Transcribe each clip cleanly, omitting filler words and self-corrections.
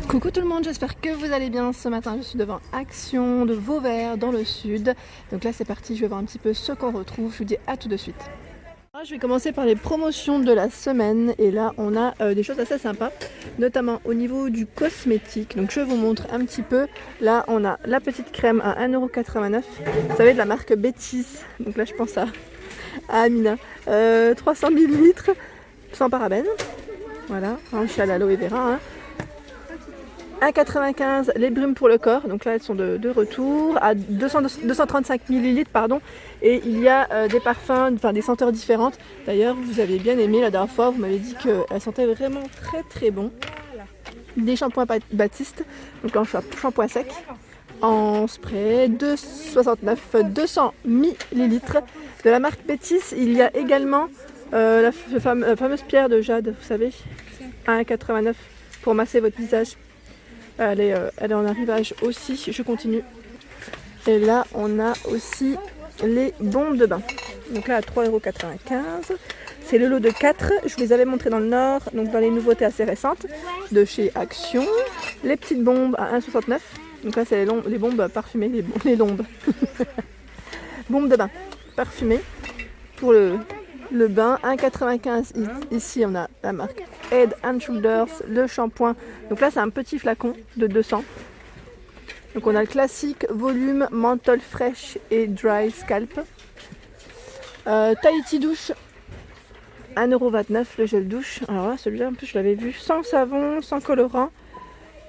Coucou tout le monde, j'espère que vous allez bien. Ce matin je suis devant Action de Vauvert dans le sud. Donc là c'est parti, je vais voir un petit peu ce qu'on retrouve. Je vous dis à tout de suite. Je vais commencer par les promotions de la semaine et là on a des choses assez sympas, notamment au niveau du cosmétique. Donc je vous montre un petit peu. Là on a la petite crème à 1,89€. Vous savez, de la marque Bettis. Donc là je pense à Amina. 300 ml sans parabènes. Voilà, je suis à l'aloe vera. 1,95€ les brumes pour le corps, donc là elles sont de retour à 235 ml pardon, et il y a des parfums, enfin des senteurs différentes. D'ailleurs vous avez bien aimé la dernière fois, vous m'avez dit qu'elles sentaient vraiment très bon. Des shampoings Baptiste, donc là shampoing sec en spray, 2,69€, 200 ml de la marque Bettis. Il y a également la fameuse pierre de jade, vous savez, 1,89€ pour masser votre visage. Elle est en arrivage aussi, je continue. Et là, on a aussi les bombes de bain. Donc là, à 3,95€. C'est le lot de 4. Je vous les avais montré dans le Nord, donc dans les nouveautés assez récentes de chez Action. Les petites bombes à 1,69€. Donc là, c'est les bombes parfumées, les lombes. Bombes de bain parfumées pour le bain, 1,95€. Ici on a la marque Head & Shoulders, le shampoing. Donc là c'est un petit flacon de 200. Donc on a le classique volume menthol fraîche et dry scalp. Tahiti douche, 1,29€ le gel douche. Alors là celui-là en plus je l'avais vu sans savon, sans colorant.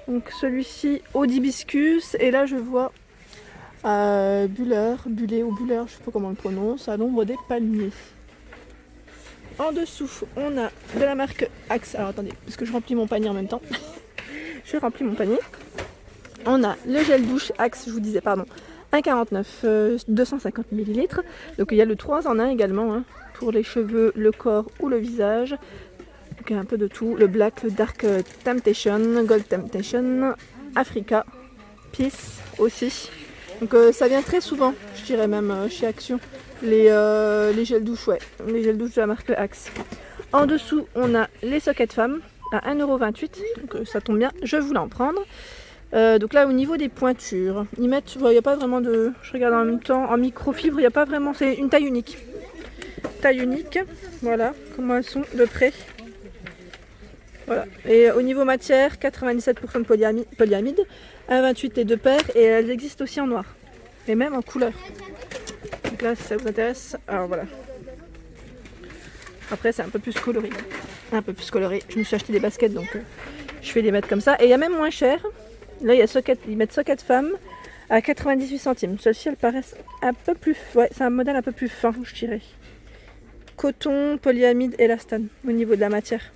Donc celui-ci au d'hibiscus. Et là je vois Buller ou Buller, je sais pas comment on le prononce, à l'ombre des palmiers. En dessous, on a de la marque Axe. Alors attendez, parce que je remplis mon panier en même temps. Je remplis mon panier. On a le gel douche Axe, je vous disais, pardon, 1,49€, 250 ml. Donc il y a le 3 en 1 également, pour les cheveux, le corps ou le visage. Donc il y a un peu de tout. Le Black, le Dark Temptation, Gold Temptation, Africa, Peace aussi. Donc ça vient très souvent, je dirais même chez Action. Les gels douche, les gels douche de la marque Axe. En dessous, on a les sockets femmes à 1,28€. Donc ça tombe bien, je voulais en prendre. Donc là, au niveau des pointures, ils mettent, il n'y a pas vraiment de. Je regarde en même temps, en microfibre, il n'y a pas vraiment. C'est une taille unique. Taille unique, voilà comment elles sont de près. Voilà. Et au niveau matière, 97% de polyamide, 1,28€ les deux paires, et elles existent aussi en noir. Et même en couleur. Donc là si ça vous intéresse, alors voilà. Après c'est un peu plus coloré. Je me suis acheté des baskets donc je vais les mettre comme ça. Et il y a même moins cher. Là ils mettent socket femme à 98 centimes. Celles-ci elles paraissent un peu plus. Ouais, c'est un modèle un peu plus fin, je dirais. Coton, polyamide, élastane au niveau de la matière.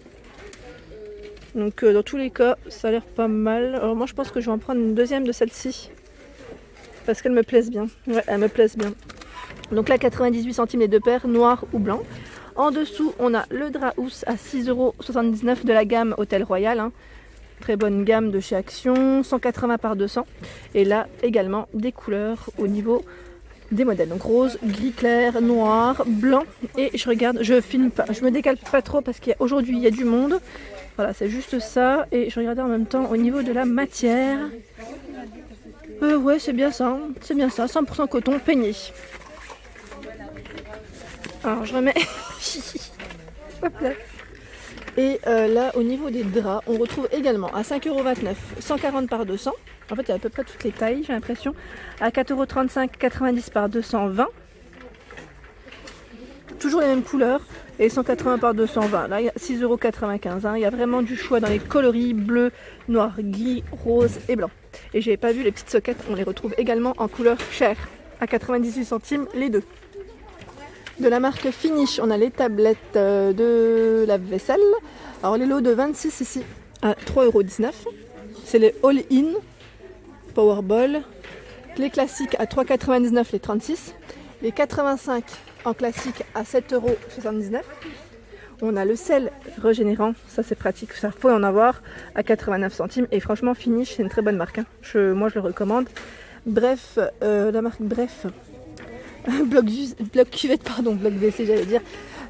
Donc dans tous les cas ça a l'air pas mal. Alors moi je pense que je vais en prendre une deuxième de celle-ci. Parce qu'elles me plaisent bien. Ouais, elles me plaisent bien. Donc là 98 centimes les deux paires, noir ou blanc. En dessous on a le drap housse à 6,79€ de la gamme Hôtel Royal. Très bonne gamme de chez Action, 180 par 200. Et là également des couleurs au niveau des modèles. Donc rose, gris clair, noir, blanc. Et je regarde, je filme pas, je me décale pas trop parce qu'aujourd'hui il y a du monde. Voilà, c'est juste ça. Et je regardais en même temps au niveau de la matière. Ouais, c'est bien ça, 100% coton peigné. Alors je remets. Hop là. Et là au niveau des draps, on retrouve également à 5,29€, 140 par 200. En fait il y a à peu près toutes les tailles, j'ai l'impression. À 4,35€, 90 par 220. Toujours les mêmes couleurs. Et 180 par 220. Là il y a 6,95€. Il y a vraiment du choix dans les coloris bleu, noir, gris, rose et blanc. Et j'avais pas vu les petites sockets, on les retrouve également en couleur chair, à 98 centimes les deux. De la marque Finish, on a les tablettes de lave-vaisselle. Alors les lots de 26 ici à 3,19€. C'est les all-in Powerball. Les classiques à 3,99€ les 36. Les 85 en classique à 7,79€. On a le sel régénérant, ça c'est pratique, ça faut en avoir, à 89 centimes. Et franchement Finish c'est une très bonne marque, moi je le recommande. Bref, la marque Bref, bloc cuvette, bloc WC j'allais dire,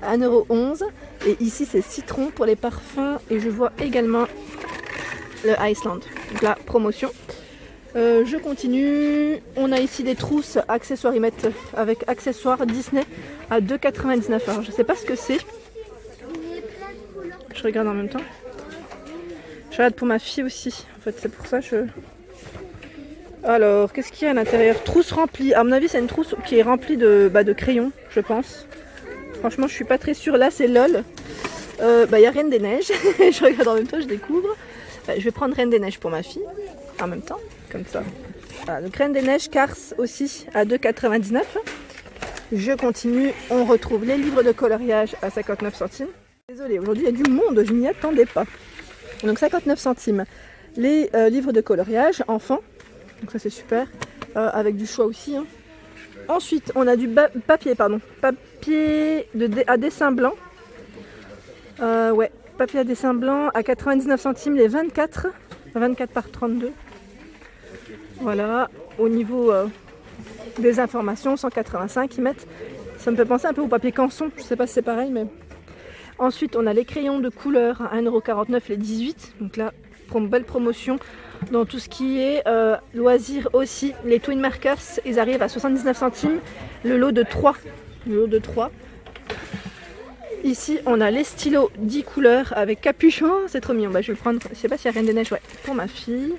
1,11€. Et ici c'est citron pour les parfums. Et je vois également le Iceland. Donc là, promotion. Je continue. On a ici des trousses accessoires. Ils mettent avec accessoires Disney à 2,99 €. Alors je sais pas ce que c'est. Je regarde en même temps. Je regarde pour ma fille aussi. En fait, c'est pour ça que je... Alors, qu'est-ce qu'il y a à l'intérieur? Trousse remplie. À mon avis, c'est une trousse qui est remplie de crayons, je pense. Franchement, je suis pas très sûre. Là, c'est LOL. Il y a Reine des Neiges. Je regarde en même temps, je découvre. Je vais prendre Reine des Neiges pour ma fille. En même temps, comme ça. Voilà, donc Reine des Neiges, Cars aussi à 2,99 €. Je continue. On retrouve les livres de coloriage à 59 centimes. Désolée, aujourd'hui, il y a du monde. Je m'y attendais pas. Donc 59 centimes. Les livres de coloriage, enfants. Donc ça, c'est super. Avec du choix aussi. Hein. Ensuite, on a du papier à dessin blanc. Papier à dessin blanc à 99 centimes les 24 par 32. Voilà, au niveau des informations, 185 ils mettent. Ça me fait penser un peu au papier canson, je sais pas si c'est pareil, mais... Ensuite, on a les crayons de couleur à 1,49 € les 18. Donc là, belle promotion dans tout ce qui est loisirs aussi. Les Twin Markers, ils arrivent à 79 centimes. Le lot de 3. Ici, on a les stylos 10 couleurs avec capuchon. C'est trop mignon. Je vais le prendre. Je sais pas s'il y a Reine des Neiges. Ouais, pour ma fille.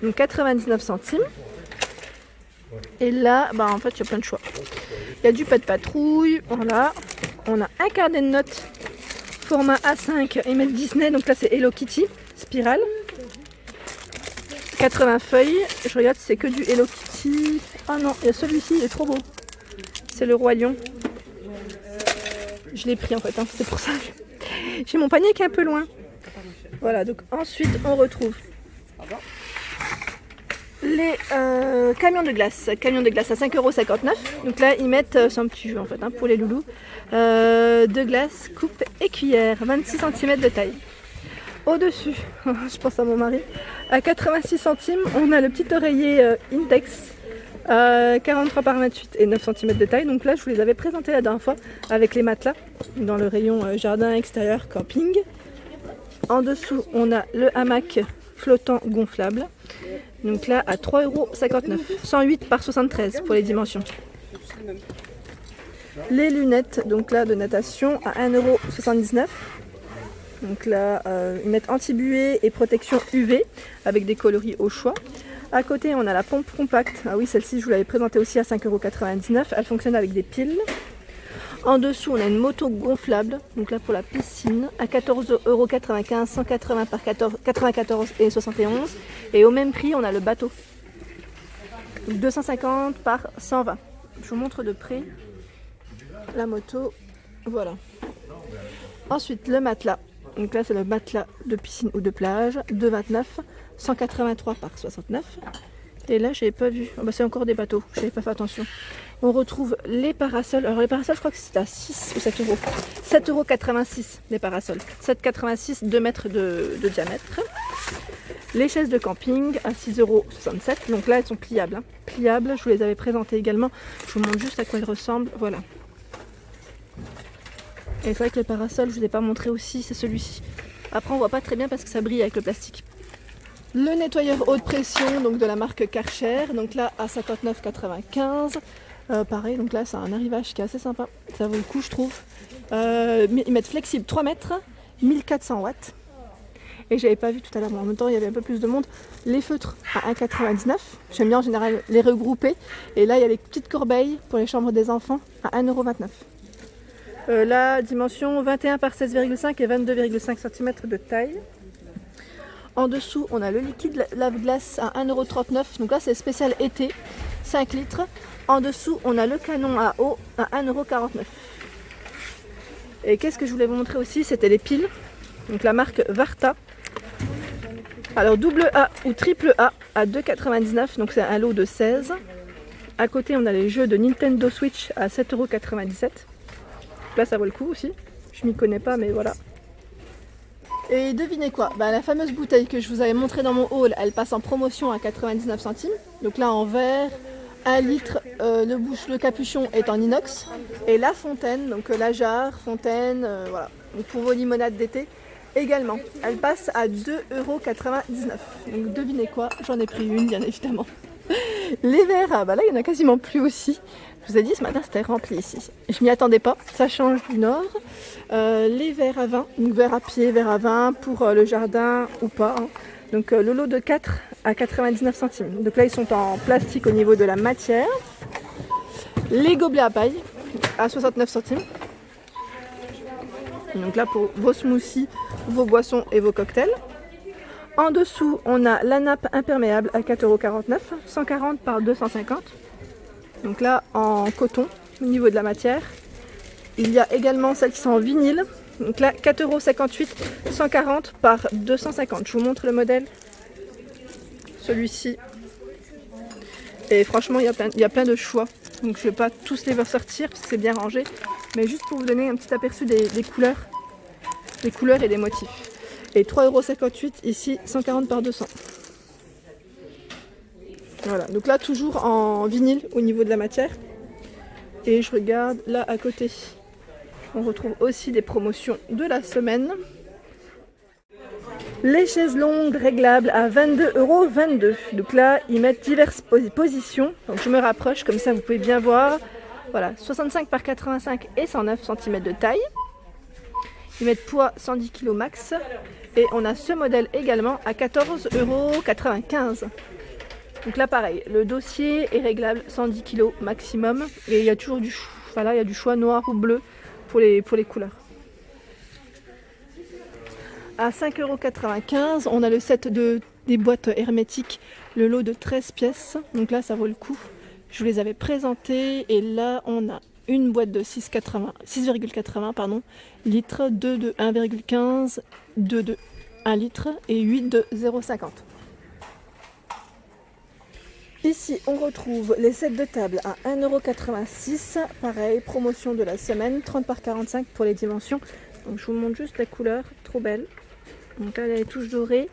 Donc 99 centimes. Et là, en fait, il y a plein de choix. Il y a du Pat Patrouille. Voilà. On a un carnet de notes format A5 et mettre Disney. Donc là, c'est Hello Kitty. Spirale. 80 feuilles. Je regarde si c'est que du Hello Kitty. Ah non, il y a celui-ci. Il est trop beau. C'est le Roi Lion. Je l'ai pris en fait, c'est pour ça. J'ai mon panier qui est un peu loin. Voilà, donc ensuite on retrouve les camions de glace. Camions de glace à 5,59 €. Donc là ils mettent, c'est un petit jeu en fait pour les loulous. De glace, coupe et cuillère, 26 cm de taille. Au-dessus, je pense à mon mari, à 86 centimes, on a le petit oreiller Intex. 43 par 28 et 9 cm de taille. Donc là je vous les avais présentés la dernière fois avec les matelas dans le rayon jardin extérieur camping. En dessous on a le hamac flottant gonflable. Donc là à 3,59 €, 108 par 73 pour les dimensions. Les lunettes donc là de natation à 1,79 €. Donc là ils mettent anti-buée et protection UV avec des coloris au choix. À côté, on a la pompe compacte. Ah oui, celle-ci, je vous l'avais présentée aussi à 5,99 €. Elle fonctionne avec des piles. En dessous, on a une moto gonflable. Donc là, pour la piscine, à 14,95 €, 180 par 94 et 71. Et au même prix, on a le bateau. Donc 250 par 120. Je vous montre de près la moto. Voilà. Ensuite, le matelas. Donc là, c'est le matelas de piscine ou de plage. 2,29 €. 183 par 69. Et là, j'avais pas vu. C'est encore des bateaux. J'avais pas fait attention. On retrouve les parasols. Alors, les parasols, je crois que c'était à 6 ou 7 €. 7,86 € les parasols. 7,86 €, 2 mètres de diamètre. Les chaises de camping à 6,67 €. Donc là, elles sont pliables. Pliables, je vous les avais présentées également. Je vous montre juste à quoi elles ressemblent. Voilà. Et c'est vrai que le parasol, je vous ai pas montré aussi, c'est celui-ci. Après, on voit pas très bien parce que ça brille avec le plastique. Le nettoyeur haute pression, donc de la marque Karcher, donc là à 59,95 €. Pareil, donc là c'est un arrivage qui est assez sympa, ça vaut le coup je trouve. Ils mettent flexible 3 mètres, 1400 watts. Et j'avais pas vu tout à l'heure, en même temps il y avait un peu plus de monde. Les feutres à 1,99 €. J'aime bien en général les regrouper. Et là il y a les petites corbeilles pour les chambres des enfants à 1,29 €. La dimension 21 par 16,5 et 22,5 cm de taille. En dessous, on a le liquide lave-glace à 1,39 €. Donc là, c'est spécial été, 5 litres. En dessous, on a le canon à eau à 1,49 €. Et qu'est-ce que je voulais vous montrer aussi? C'était les piles. Donc la marque Varta. Alors double A ou triple A à 2,99 €. Donc c'est un lot de 16. À côté, on a les jeux de Nintendo Switch à 7,97 €. Là, ça vaut le coup aussi. Je m'y connais pas, mais voilà. Et devinez quoi, la fameuse bouteille que je vous avais montrée dans mon haul, elle passe en promotion à 99 centimes. Donc là en verre, 1 litre, le capuchon est en inox. Et la fontaine, donc la jarre, fontaine, voilà. Donc pour vos limonades d'été, également. Elle passe à 2,99 €. Donc devinez quoi, j'en ai pris une bien évidemment. Les verres, ah bah là il y en a quasiment plus aussi. Je vous ai dit ce matin c'était rempli ici. Je m'y attendais pas, ça change du nord. Les verres à vin, donc verres à pied, verres à vin pour le jardin ou pas. Hein. Donc le lot de 4 à 99 centimes. Donc là ils sont en plastique au niveau de la matière. Les gobelets à paille à 69 centimes. Donc là pour vos smoothies, vos boissons et vos cocktails. En dessous, on a la nappe imperméable à 4,49 €, 140 par 250. Donc là, en coton, au niveau de la matière. Il y a également celles qui sont en vinyle. Donc là, 4,58 €, 140 par 250. Je vous montre le modèle. Celui-ci. Et franchement, il y a plein de choix. Donc je ne vais pas tous les ressortir parce que c'est bien rangé. Mais juste pour vous donner un petit aperçu des couleurs. Des couleurs et des motifs. Et 3,58 € ici, 140 par 200. Voilà, donc là toujours en vinyle au niveau de la matière. Et je regarde là à côté. On retrouve aussi des promotions de la semaine. Les chaises longues réglables à 22,22 €. Donc là, ils mettent diverses positions. Donc je me rapproche, comme ça vous pouvez bien voir. Voilà, 65 par 85 et 109 cm de taille. Ils mettent poids 110 kg max. Et on a ce modèle également à 14,95 €. Donc là pareil, le dossier est réglable 110 kg maximum. Et il y a toujours du choix, voilà, il y a du choix noir ou bleu pour les couleurs. À 5,95 €, on a le set des boîtes hermétiques, le lot de 13 pièces. Donc là ça vaut le coup. Je vous les avais présentés et là on a une boîte de 6,80 litres, 2 de 1,15, 2 de 1 litre et 8 de 0,50. Ici on retrouve les sets de table à 1,86 €. Pareil, promotion de la semaine, 30 par 45 pour les dimensions. Donc je vous montre juste la couleur, trop belle. Donc là il y a les touches dorées.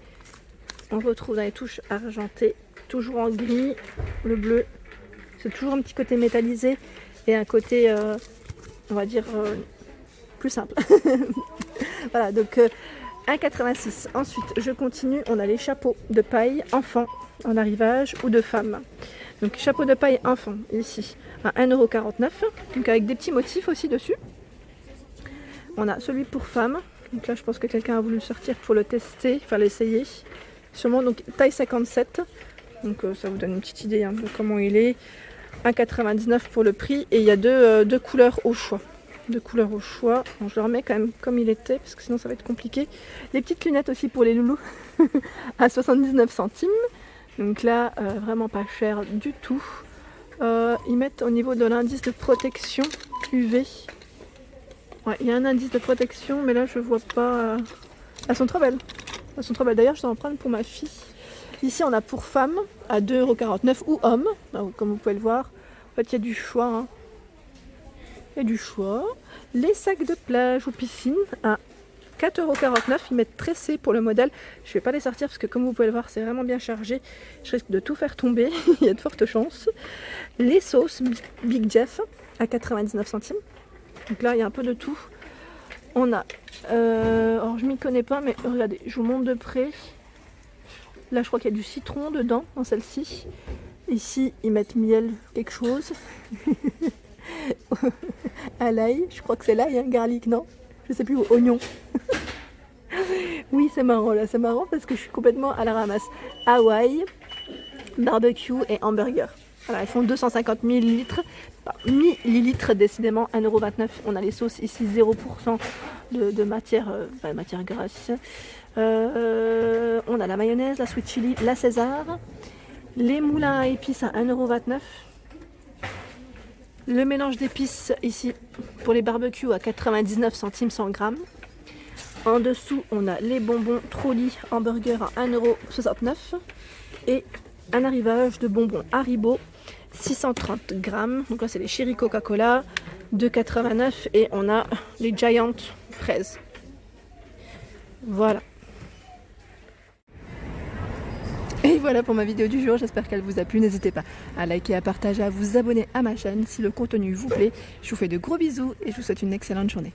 On retrouve dans les touches argentées, toujours en gris, le bleu. C'est toujours un petit côté métallisé et un côté, on va dire, plus simple. Voilà, donc 1,86 €. Ensuite, je continue, on a les chapeaux de paille enfant en arrivage ou de femme. Donc chapeau de paille enfant, ici, à 1,49 €, donc avec des petits motifs aussi dessus. On a celui pour femme. Donc là, je pense que quelqu'un a voulu le sortir pour le tester, enfin l'essayer. Sûrement, donc taille 57. Donc ça vous donne une petite idée hein, de comment il est. 1,99 € pour le prix. Et il y a deux couleurs au choix. Deux couleurs au choix. Bon, je le remets quand même comme il était, parce que sinon ça va être compliqué. Les petites lunettes aussi pour les loulous, à 79 centimes. Donc là, vraiment pas cher du tout. Ils mettent au niveau de l'indice de protection UV. Ouais, il y a un indice de protection, mais là je vois pas. Elles sont trop belles. Elles sont trop belles. D'ailleurs, je vais en prendre pour ma fille. Ici, on a pour femmes à 2,49 € ou hommes, comme vous pouvez le voir. En fait, il y a du choix. Hein. Il y a du choix. Les sacs de plage ou piscine à 4,49 €. Ils mettent tressé pour le modèle. Je ne vais pas les sortir parce que, comme vous pouvez le voir, c'est vraiment bien chargé. Je risque de tout faire tomber. Il y a de fortes chances. Les sauces Big Jeff à 99 centimes. Donc là, il y a un peu de tout. On a, alors je m'y connais pas, mais regardez, je vous montre de près. Là, je crois qu'il y a du citron dedans, dans celle-ci. Ici, ils mettent miel, quelque chose. À l'ail, je crois que c'est l'ail, hein, garlic, non? Je sais plus, oignon. Oui, c'est marrant, là, c'est marrant parce que je suis complètement à la ramasse. Hawaï, barbecue et hamburger. Voilà, ils font 250 millilitres. Millilitres, décidément, 1,29 €. On a les sauces ici, 0% de matière, matière grasse. On a la mayonnaise, la sweet chili, la César. Les moulins à épices à 1,29 €. Le mélange d'épices ici pour les barbecues à 99 centimes 100 grammes. En dessous, on a les bonbons Trolli hamburger à 1,69 € et un arrivage de bonbons Haribo 630 grammes. Donc là, c'est les Cherry Coca-Cola 2,89 € et on a les Giant fraises. Voilà. Et voilà pour ma vidéo du jour, j'espère qu'elle vous a plu. N'hésitez pas à liker, à partager, à vous abonner à ma chaîne si le contenu vous plaît. Je vous fais de gros bisous et je vous souhaite une excellente journée.